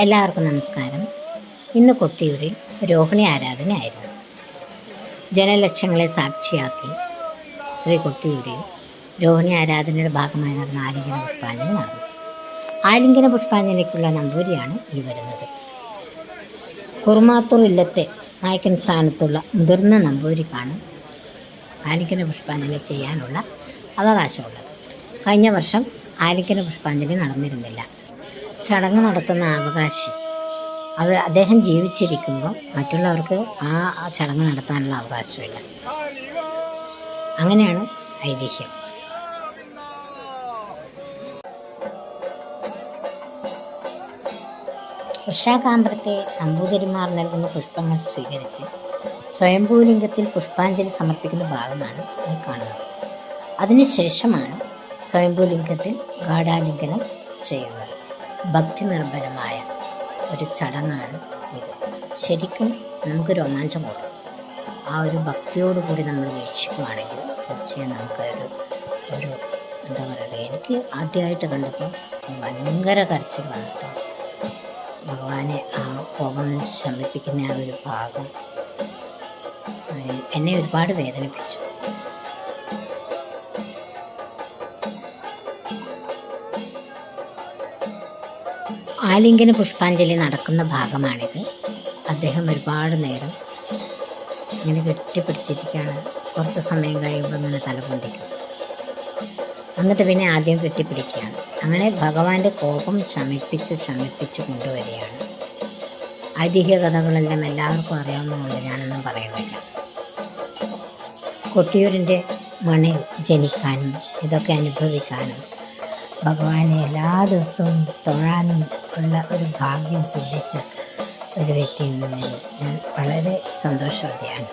എല്ലാവർക്കും നമസ്കാരം. ഇന്ന് കൊട്ടിയൂരിൽ രോഹിണി ആരാധനയായിരുന്നു. ജനലക്ഷങ്ങളെ സാക്ഷിയാക്കി ശ്രീ കൊട്ടിയൂരിൽ രോഹിണി ആരാധനയുടെ ഭാഗമായി നടന്ന ആലിംഗന പുഷ്പാഞ്ജലി നടന്നു. ആലിംഗന പുഷ്പാഞ്ജലിക്കുള്ള നമ്പൂരിയാണ് ഈ വരുന്നത്. കുറുമാത്തൂർ ഇല്ലത്തെ നായകൻ സ്ഥാനത്തുള്ള മുതിർന്ന നമ്പൂരിക്കാണ് ആലിംഗന പുഷ്പാഞ്ജലി ചെയ്യാനുള്ള അവകാശമുള്ളത്. കഴിഞ്ഞ വർഷം ആലിംഗന പുഷ്പാഞ്ജലി നടന്നിരുന്നില്ല. ചടങ്ങ് നടത്തുന്ന അവകാശി അദ്ദേഹം ജീവിച്ചിരിക്കുമ്പോൾ മറ്റുള്ളവർക്ക് ആ ചടങ്ങ് നടത്താനുള്ള അവകാശമില്ല. അങ്ങനെയാണ് ഐതിഹ്യം. വൃഷാകാമ്പരത്തെ നമ്പൂതിരിമാർ നൽകുന്ന പുഷ്പങ്ങൾ സ്വീകരിച്ച് സ്വയംഭൂലിംഗത്തിൽ പുഷ്പാഞ്ജലി സമർപ്പിക്കുന്ന ഭാഗമാണ് ഈ കാണുന്നത്. അതിനുശേഷമാണ് സ്വയംഭൂലിംഗത്തിൽ ഗാഢാലിംഗനം ചെയ്യുന്നത്. ഭക്തി നിർഭരമായ ഒരു ചടങ്ങാണ് ഇത്. ശരിക്കും നമുക്ക് രോമാഞ്ചം കൂടും. ആ ഒരു ഭക്തിയോടുകൂടി നമ്മൾ വീക്ഷിക്കുകയാണെങ്കിൽ തീർച്ചയായും നമുക്കൊരു എന്താ പറയുക, എനിക്ക് ആദ്യമായിട്ട് കണ്ടപ്പോൾ ഭയങ്കര കരച്ചിൽ വന്നിട്ട് ഭഗവാനെ ആ കോപം ശമിപ്പിക്കുന്ന ആ ഒരു ഭാഗം എന്നെ ഒരുപാട് വേദനിപ്പിച്ചു. ആലിംഗന പുഷ്പാഞ്ജലി നടക്കുന്ന ഭാഗമാണിത്. അദ്ദേഹം ഒരുപാട് നേരം ഇങ്ങനെ കെട്ടിപ്പിടിച്ചിരിക്കുകയാണ്. കുറച്ച് സമയം കഴിയുമ്പോൾ ഇങ്ങനെ തലപൊന്തിക്കും. എന്നിട്ട് പിന്നെ ആദ്യം കെട്ടിപ്പിടിക്കുകയാണ്. അങ്ങനെ ഭഗവാന്റെ കോപം ശമിപ്പിച്ച് കൊണ്ടുവരികയാണ്. ഐതിഹ്യ കഥകളെല്ലാം എല്ലാവർക്കും അറിയാവുന്നതുകൊണ്ട് ഞാനൊന്നും പറയുന്നില്ല. കൊട്ടിയൂരിൻ്റെ മണ്ണിൽ ജനിക്കാനും ഇതൊക്കെ അനുഭവിക്കാനും ഭഗവാനെ എല്ലാ ദിവസവും തൊഴാനും ഉള്ള ഒരു ഭാഗ്യം സിദ്ധിച്ച ഒരു വ്യക്തി എന്നതിൽ ഞാൻ വളരെ സന്തോഷവതിയാണ്.